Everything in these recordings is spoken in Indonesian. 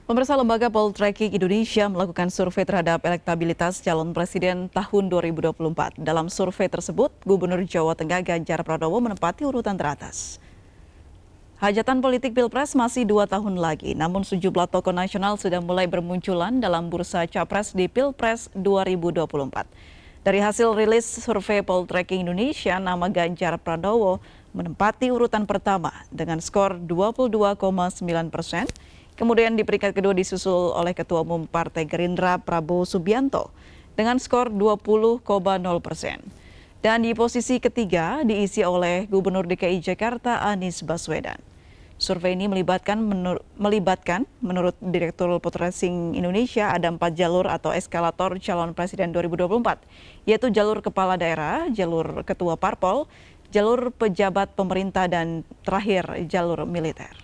Pemirsa, Lembaga Poltreking Indonesia melakukan survei terhadap elektabilitas calon presiden tahun 2024. Dalam survei tersebut, Gubernur Jawa Tengah Ganjar Pranowo menempati urutan teratas. Hajatan politik Pilpres masih 2 tahun lagi, namun sejumlah tokoh nasional sudah mulai bermunculan dalam bursa capres di Pilpres 2024. Dari hasil rilis survei Poltreking Indonesia, nama Ganjar Pranowo menempati urutan pertama dengan skor 22,9%. Kemudian di peringkat kedua disusul oleh Ketua Umum Partai Gerindra Prabowo Subianto dengan skor 20,0%. Dan di posisi ketiga diisi oleh Gubernur DKI Jakarta Anies Baswedan. Survei ini melibatkan menurut Direktur Poltreking Indonesia ada 4 jalur atau eskalator calon presiden 2024, yaitu jalur kepala daerah, jalur ketua parpol, jalur pejabat pemerintah, dan terakhir jalur militer.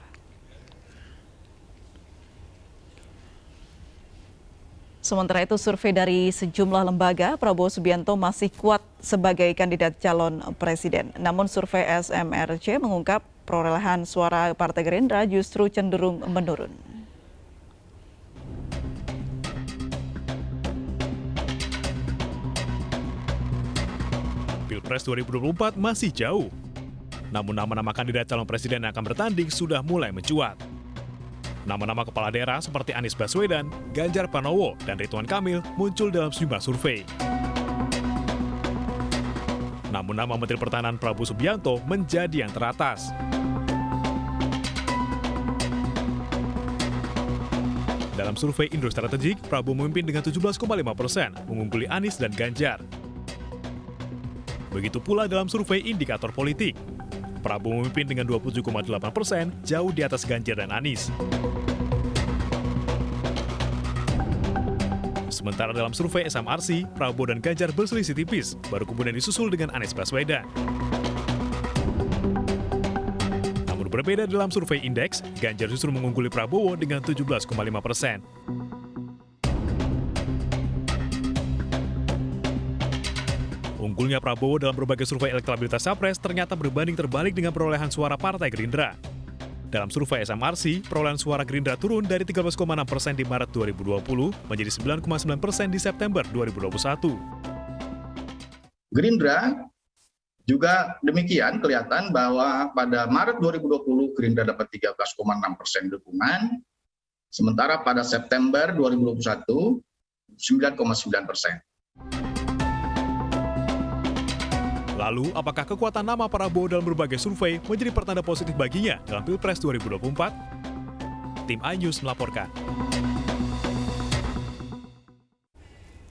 Sementara itu, survei dari sejumlah lembaga, Prabowo Subianto masih kuat sebagai kandidat calon presiden. Namun survei SMRC mengungkap perolehan suara Partai Gerindra justru cenderung menurun. Pilpres 2024 masih jauh. Namun nama-nama kandidat calon presiden yang akan bertanding sudah mulai mencuat. Nama-nama kepala daerah seperti Anies Baswedan, Ganjar Pranowo, dan Ridwan Kamil muncul dalam sejumlah survei. Namun nama Menteri Pertahanan Prabowo Subianto menjadi yang teratas. Dalam survei Indro Strategik, Prabowo memimpin dengan 17,5%, mengungguli Anies dan Ganjar. Begitu pula dalam survei Indikator Politik. Prabowo memimpin dengan 27,8%, jauh di atas Ganjar dan Anies. Sementara dalam survei SMRC, Prabowo dan Ganjar berselisih tipis, baru kemudian disusul dengan Anies Baswedan. Namun berbeda dalam survei Indeks, Ganjar justru mengungguli Prabowo dengan 17,5%. Unggulnya Prabowo dalam berbagai survei elektabilitas capres ternyata berbanding terbalik dengan perolehan suara Partai Gerindra. Dalam survei SMRC, perolehan suara Gerindra turun dari 13,6% di Maret 2020 menjadi 9,9% di September 2021. Gerindra juga demikian, kelihatan bahwa pada Maret 2020 Gerindra dapat 13,6% dukungan, sementara pada September 2021 9,9%. Lalu, apakah kekuatan nama Prabowo dalam berbagai survei menjadi pertanda positif baginya dalam Pilpres 2024? Tim iNews melaporkan.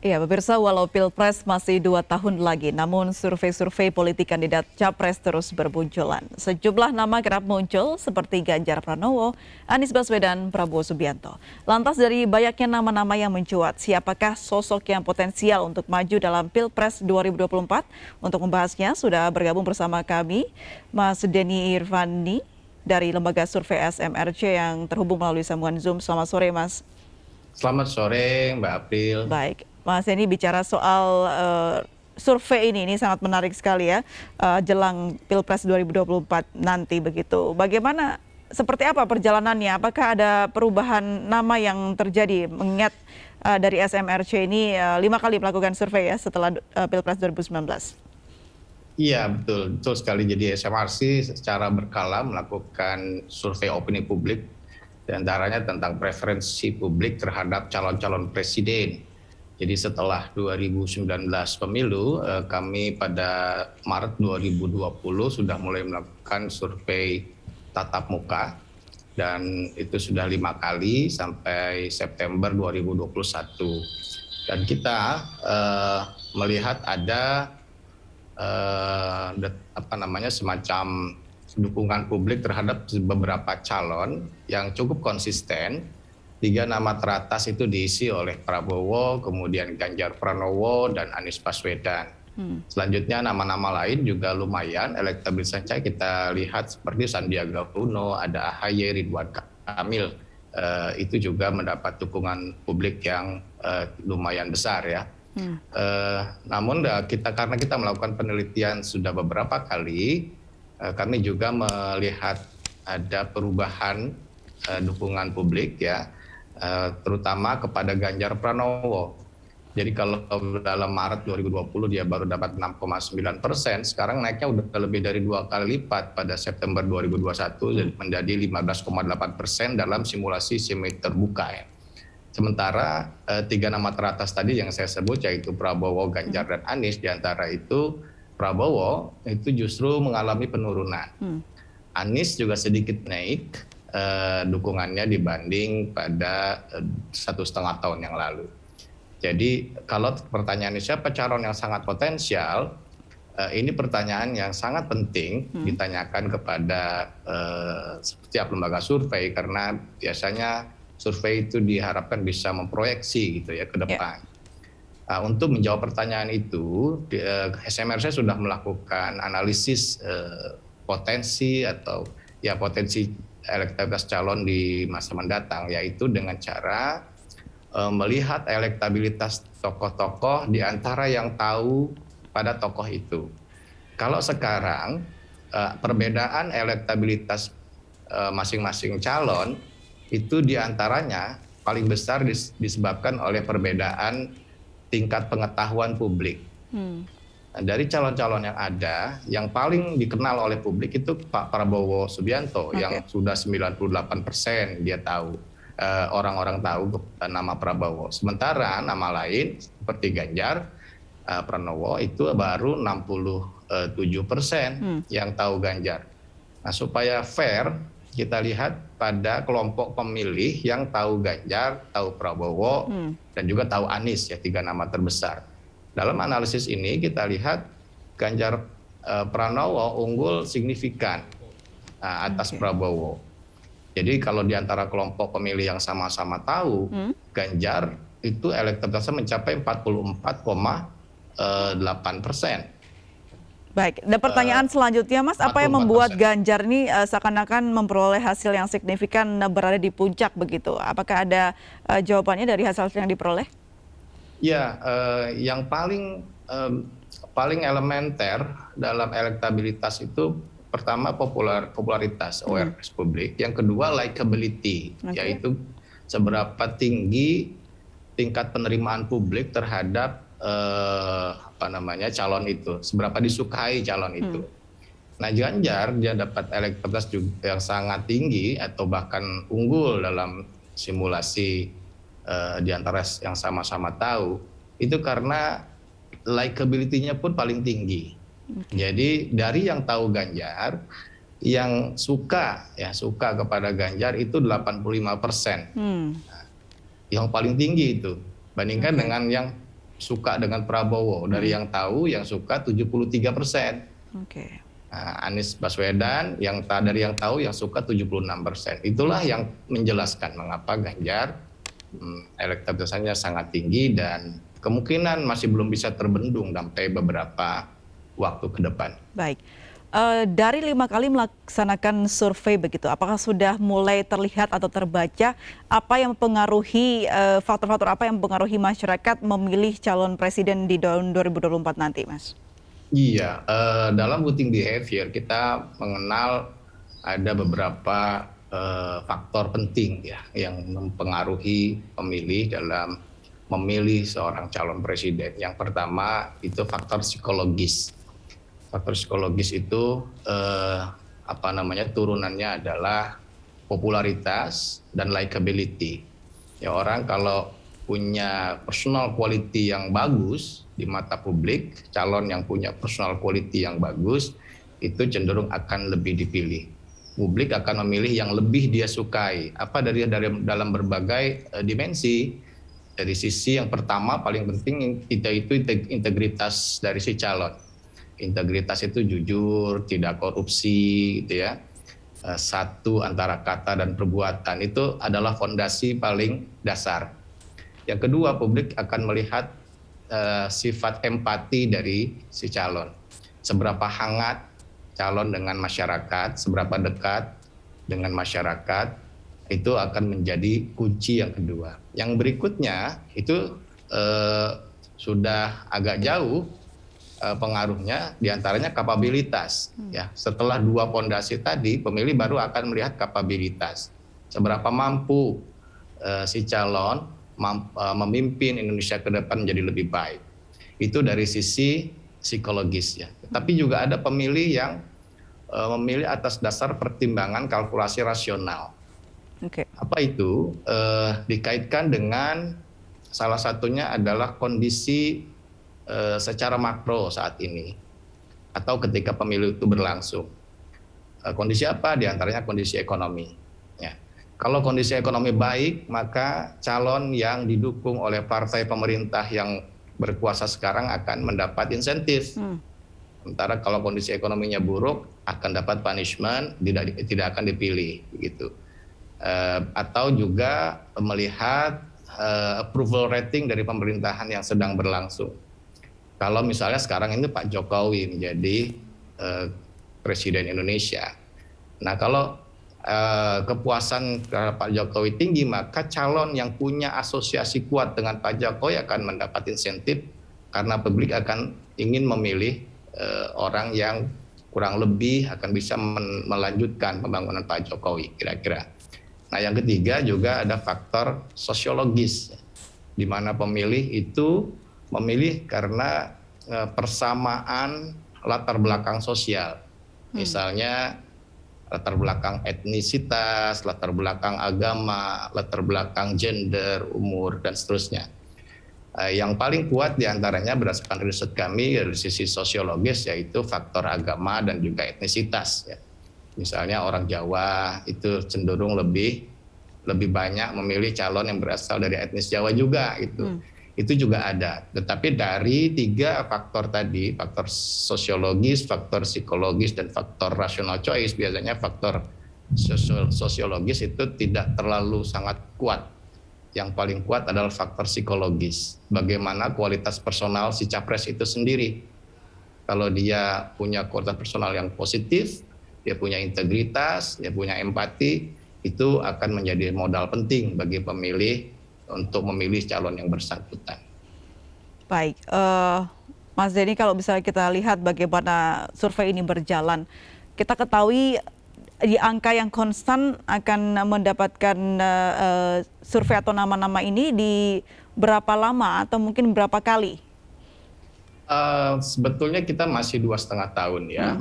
Ya, pemirsa, walau Pilpres masih 2 tahun lagi, namun survei-survei politik kandidat capres terus bermunculan. Sejumlah nama kerap muncul seperti Ganjar Pranowo, Anies Baswedan, Prabowo Subianto. Lantas dari banyaknya nama-nama yang mencuat, siapakah sosok yang potensial untuk maju dalam Pilpres 2024? Untuk membahasnya sudah bergabung bersama kami Mas Denny Irvani dari Lembaga Survei SMRC yang terhubung melalui sambungan Zoom. Selamat sore, Mas. Selamat sore, Mbak April. Baik, Mas Denny, bicara soal survei ini sangat menarik sekali ya, jelang Pilpres 2024 nanti begitu. Bagaimana, seperti apa perjalanannya? Apakah ada perubahan nama yang terjadi? Mengingat dari SMRC ini 5 kali melakukan survei ya setelah Pilpres 2019. Iya, betul sekali. Jadi SMRC secara berkala melakukan survei opini publik, diantaranya tentang preferensi publik terhadap calon-calon presiden. Jadi setelah 2019 pemilu, kami pada Maret 2020 sudah mulai melakukan survei tatap muka, dan itu sudah 5 kali sampai September 2021. Dan kita melihat ada semacam dukungan publik terhadap beberapa calon yang cukup konsisten. 3 nama teratas itu diisi oleh Prabowo, kemudian Ganjar Pranowo, dan Anies Baswedan. Selanjutnya nama-nama lain juga lumayan, elektabilitasnya kita lihat seperti Sandiaga Uno, ada AHY, Ridwan Kamil. Itu juga mendapat dukungan publik yang lumayan besar ya. Namun karena kita melakukan penelitian sudah beberapa kali, kami juga melihat ada perubahan dukungan publik ya. terutama kepada Ganjar Pranowo. Jadi kalau dalam Maret 2020 dia baru dapat 6,9%, sekarang naiknya udah lebih dari 2 kali lipat pada September 2021 jadi menjadi 15,8% dalam simulasi SIMED terbuka ya. Sementara 3 nama teratas tadi yang saya sebut yaitu Prabowo, Ganjar, dan Anies, di antara itu Prabowo itu justru mengalami penurunan. Anies juga sedikit naik dukungannya dibanding pada 1,5 tahun yang lalu. Jadi kalau pertanyaannya siapa calon yang sangat potensial, ini pertanyaan yang sangat penting ditanyakan kepada setiap lembaga survei, karena biasanya survei itu diharapkan bisa memproyeksi gitu ya ke depan. Untuk menjawab pertanyaan itu, SMRC sudah melakukan analisis potensi atau ya potensi elektabilitas calon di masa mendatang, yaitu dengan cara melihat elektabilitas tokoh-tokoh di antara yang tahu pada tokoh itu. Kalau sekarang perbedaan elektabilitas masing-masing calon itu di antaranya paling besar disebabkan oleh perbedaan tingkat pengetahuan publik. Nah, dari calon-calon yang ada, yang paling dikenal oleh publik itu Pak Prabowo Subianto yang sudah 98% dia tahu. Orang-orang tahu nama Prabowo. Sementara nama lain seperti Ganjar Pranowo itu baru 67% yang tahu Ganjar. Nah, supaya fair, kita lihat pada kelompok pemilih yang tahu Ganjar, tahu Prabowo, dan juga tahu Anies, ya 3 nama terbesar. Dalam analisis ini kita lihat Ganjar Pranowo unggul signifikan atas Prabowo. Jadi kalau di antara kelompok pemilih yang sama-sama tahu, Ganjar itu elektabilitasnya mencapai 44,8%. Baik, dan pertanyaan selanjutnya Mas, apa yang membuat Ganjar ini seakan-akan memperoleh hasil yang signifikan berada di puncak begitu? Apakah ada jawabannya dari hasil yang diperoleh? Ya, yang paling elementer dalam elektabilitas itu pertama popularitas, awareness publik. Yang kedua likability, yaitu seberapa tinggi tingkat penerimaan publik terhadap calon itu, seberapa disukai calon itu. Nah, Ganjar dia dapat elektabilitas yang sangat tinggi atau bahkan unggul dalam simulasi di antara yang sama-sama tahu itu karena likability-nya pun paling tinggi. Jadi dari yang tahu Ganjar, yang suka kepada Ganjar itu 85%. Yang paling tinggi itu, bandingkan dengan yang suka dengan Prabowo. Dari yang tahu, yang suka 73%. Anies Baswedan, dari yang tahu, yang suka 76%. Itulah yang menjelaskan mengapa Ganjar elektabilitasnya sangat tinggi dan kemungkinan masih belum bisa terbendung sampai beberapa waktu ke depan. Baik, dari 5 kali melaksanakan survei begitu, apakah sudah mulai terlihat atau terbaca apa yang mempengaruhi faktor-faktor apa yang mempengaruhi masyarakat memilih calon presiden di tahun 2024 nanti, Mas? Iya, dalam voting behavior kita mengenal ada beberapa faktor penting ya yang mempengaruhi pemilih dalam memilih seorang calon presiden. Yang pertama itu faktor psikologis. Faktor psikologis itu turunannya adalah popularitas dan likability. Ya, orang kalau punya personal quality yang bagus di mata publik, calon yang punya personal quality yang bagus itu cenderung akan lebih dipilih. Publik akan memilih yang lebih dia sukai. Dari dalam berbagai dimensi. Dari sisi yang pertama paling penting itu integritas dari si calon. Integritas itu jujur, tidak korupsi, gitu ya. Satu antara kata dan perbuatan itu adalah fondasi paling dasar. Yang kedua, publik akan melihat sifat empati dari si calon. Seberapa hangat calon dengan masyarakat, seberapa dekat dengan masyarakat, itu akan menjadi kunci yang kedua. Yang berikutnya itu sudah agak jauh pengaruhnya, diantaranya kapabilitas. Ya, setelah 2 fondasi tadi, pemilih baru akan melihat kapabilitas. Seberapa mampu si calon memimpin Indonesia ke depan menjadi lebih baik. Itu dari sisi psikologis ya. Tapi juga ada pemilih yang memilih atas dasar pertimbangan kalkulasi rasional. Oke. Apa itu? Dikaitkan dengan salah satunya adalah kondisi secara makro saat ini atau ketika pemilu itu berlangsung. Kondisi apa? Di antaranya kondisi ekonomi. Ya. Kalau kondisi ekonomi baik, maka calon yang didukung oleh partai pemerintah yang berkuasa sekarang akan mendapat insentif. Sementara kalau kondisi ekonominya buruk, akan dapat punishment, tidak akan dipilih, gitu. Atau juga melihat approval rating dari pemerintahan yang sedang berlangsung. Kalau misalnya sekarang ini Pak Jokowi menjadi Presiden Indonesia. Nah, kalau kepuasan Pak Jokowi tinggi, maka calon yang punya asosiasi kuat dengan Pak Jokowi akan mendapat insentif karena publik akan ingin memilih orang yang kurang lebih akan bisa melanjutkan pembangunan Pak Jokowi, kira-kira. Nah, yang ketiga juga ada faktor sosiologis, di mana pemilih itu memilih karena persamaan latar belakang sosial. Misalnya latar belakang etnisitas, latar belakang agama, latar belakang gender, umur, dan seterusnya. Yang paling kuat diantaranya berdasarkan riset kami dari sisi sosiologis yaitu faktor agama dan juga etnisitas. Ya. Misalnya orang Jawa itu cenderung lebih banyak memilih calon yang berasal dari etnis Jawa juga gitu. Itu juga ada. Tetapi dari 3 faktor tadi, faktor sosiologis, faktor psikologis, dan faktor rational choice, biasanya faktor sosiologis itu tidak terlalu sangat kuat. Yang paling kuat adalah faktor psikologis. Bagaimana kualitas personal si capres itu sendiri. Kalau dia punya kualitas personal yang positif, dia punya integritas, dia punya empati, itu akan menjadi modal penting bagi pemilih untuk memilih calon yang bersangkutan. Baik, Mas Denny, kalau misalnya kita lihat bagaimana survei ini berjalan, kita ketahui di angka yang konstan akan mendapatkan survei atau nama-nama ini di berapa lama atau mungkin berapa kali? Sebetulnya kita masih 2,5 tahun ya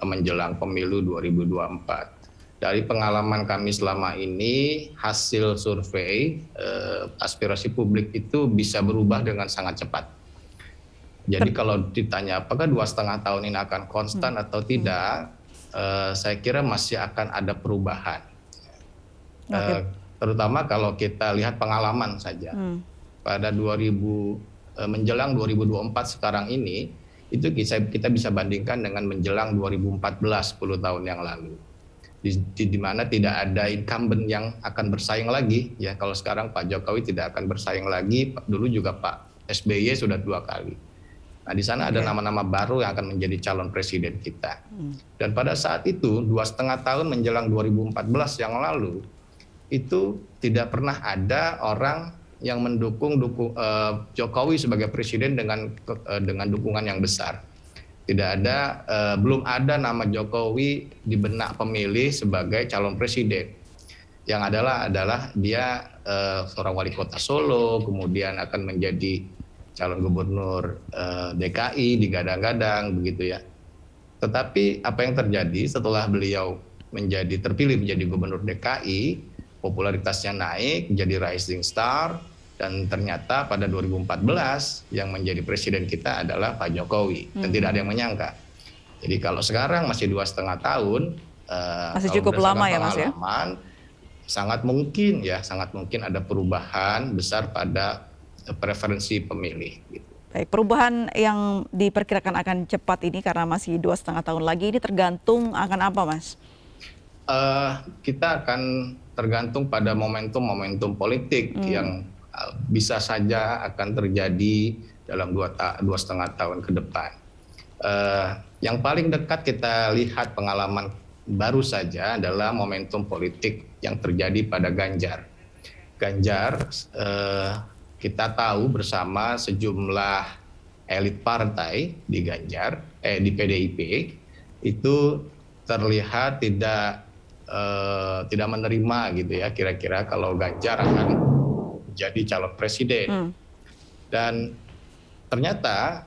menjelang pemilu 2024. Dari pengalaman kami selama ini, hasil survei aspirasi publik itu bisa berubah dengan sangat cepat. Jadi kalau ditanya apakah 2,5 tahun ini akan konstan atau tidak, saya kira masih akan ada perubahan. Terutama kalau kita lihat pengalaman saja. Pada menjelang 2024 sekarang ini, itu kita bisa bandingkan dengan menjelang 2014, 10 tahun yang lalu. Di mana tidak ada incumbent yang akan bersaing lagi. Ya, kalau sekarang Pak Jokowi tidak akan bersaing lagi, dulu juga Pak SBY sudah 2 kali. Nah, di sana ada nama-nama baru yang akan menjadi calon presiden kita. Dan pada saat itu, 2,5 tahun menjelang 2014 yang lalu, itu tidak pernah ada orang yang mendukung Jokowi sebagai presiden dengan dukungan yang besar. Tidak ada, belum ada nama Jokowi di benak pemilih sebagai calon presiden. Yang adalah dia seorang wali kota Solo, kemudian akan menjadi calon gubernur DKI digadang-gadang begitu ya. Tetapi apa yang terjadi setelah beliau terpilih menjadi gubernur DKI, popularitasnya naik, menjadi rising star, dan ternyata pada 2014 yang menjadi presiden kita adalah Pak Jokowi, dan tidak ada yang menyangka. Jadi kalau sekarang masih 2,5 tahun, masih cukup lama ya Mas ya? Sangat mungkin ada perubahan besar pada preferensi pemilih. Gitu. Baik, perubahan yang diperkirakan akan cepat ini karena masih 2,5 tahun lagi, ini tergantung akan apa Mas? Kita akan tergantung pada momentum politik yang bisa saja akan terjadi dalam 2,5 tahun ke depan. Yang paling dekat kita lihat pengalaman baru saja adalah momentum politik yang terjadi pada Ganjar. Kita tahu bersama sejumlah elit partai di PDIP itu terlihat tidak tidak menerima gitu ya kira-kira kalau Ganjar akan jadi calon presiden. Dan ternyata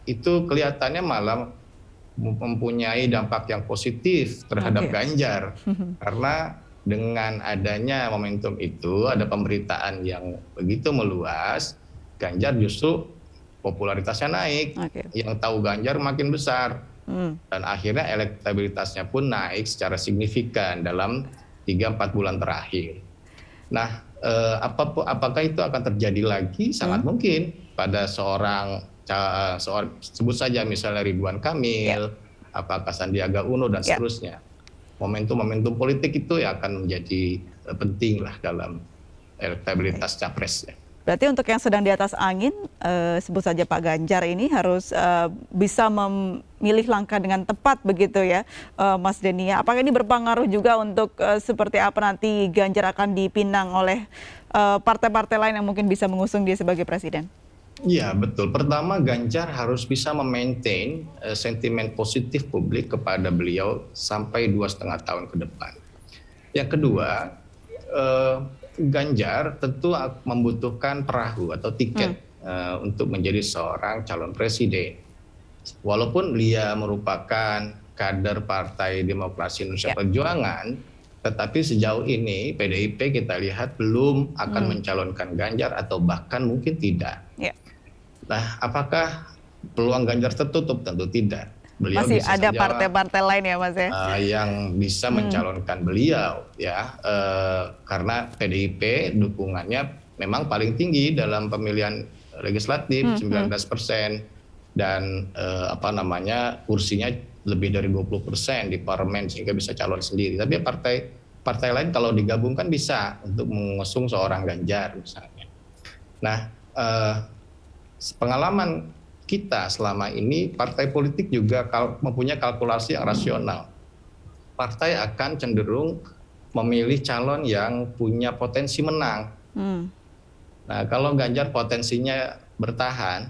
itu kelihatannya malah mempunyai dampak yang positif terhadap Ganjar karena dengan adanya momentum itu ada pemberitaan yang begitu meluas, Ganjar justru popularitasnya naik, yang tahu Ganjar makin besar. Dan akhirnya elektabilitasnya pun naik secara signifikan dalam 3-4 bulan terakhir. Nah, apakah itu akan terjadi lagi? Sangat mungkin pada seorang sebut saja misalnya Ridwan Kamil, apakah Sandiaga Uno dan seterusnya. Momentum-momentum politik itu yang akan menjadi penting lah dalam elektabilitas capres. Berarti untuk yang sedang di atas angin, sebut saja Pak Ganjar ini harus bisa memilih langkah dengan tepat begitu ya, Mas Denny. Apakah ini berpengaruh juga untuk seperti apa nanti Ganjar akan dipinang oleh partai-partai lain yang mungkin bisa mengusung dia sebagai presiden? Iya betul. Pertama Ganjar harus bisa memaintain sentimen positif publik kepada beliau sampai 2,5 tahun ke depan. Yang kedua, Ganjar tentu membutuhkan perahu atau tiket untuk menjadi seorang calon presiden. Walaupun dia merupakan kader Partai Demokrasi Indonesia Perjuangan, tetapi sejauh ini PDIP kita lihat belum akan mencalonkan Ganjar atau bahkan mungkin tidak. Nah, apakah peluang Ganjar tertutup? Tentu tidak. Beliau masih bisa ada saja, partai-partai lain ya Mas ya? yang bisa mencalonkan beliau ya, karena PDIP dukungannya memang paling tinggi dalam pemilihan legislatif 19%, dan kursinya lebih dari 20% di parlemen sehingga bisa calon sendiri. Tapi partai lain kalau digabungkan bisa untuk mengusung seorang Ganjar misalnya. Nah, pengalaman kita selama ini, partai politik juga mempunyai kalkulasi yang rasional. Partai akan cenderung memilih calon yang punya potensi menang. Nah, kalau Ganjar potensinya bertahan,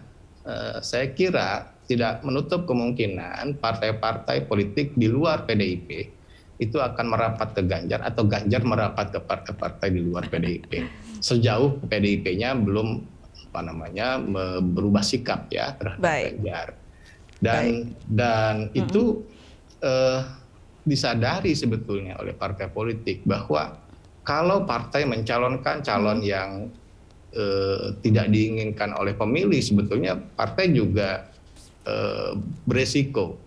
saya kira tidak menutup kemungkinan partai-partai politik di luar PDIP itu akan merapat ke Ganjar atau Ganjar merapat ke partai-partai di luar PDIP. Sejauh PDIP-nya belum berubah sikap ya terhadap Ganjar. Dan itu disadari sebetulnya oleh partai politik bahwa kalau partai mencalonkan calon yang tidak diinginkan oleh pemilih, sebetulnya partai juga beresiko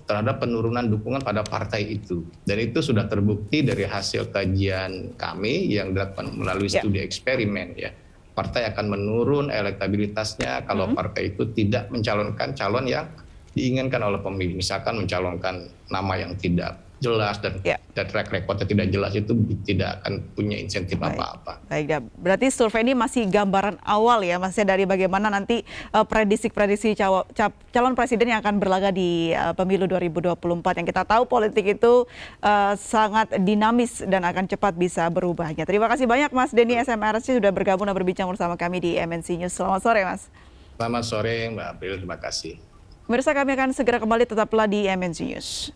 terhadap penurunan dukungan pada partai itu. Dan itu sudah terbukti dari hasil kajian kami yang dilakukan melalui studi eksperimen ya. Partai akan menurun elektabilitasnya kalau partai itu tidak mencalonkan calon yang diinginkan oleh pemilih. Misalkan mencalonkan nama yang tidak jelas dan track recordnya tidak jelas, itu tidak akan punya insentif apa-apa. Baik, berarti survei ini masih gambaran awal ya Mas, dari bagaimana nanti prediksi calon presiden yang akan berlaga di pemilu 2024. Yang kita tahu politik itu sangat dinamis dan akan cepat bisa berubahnya. Terima kasih banyak Mas Denny SMRC sudah bergabung dan berbincang bersama kami di MNC News. Selamat sore Mas. Selamat sore Mbak April, terima kasih. Pemirsa, kami akan segera kembali, tetaplah di MNC News.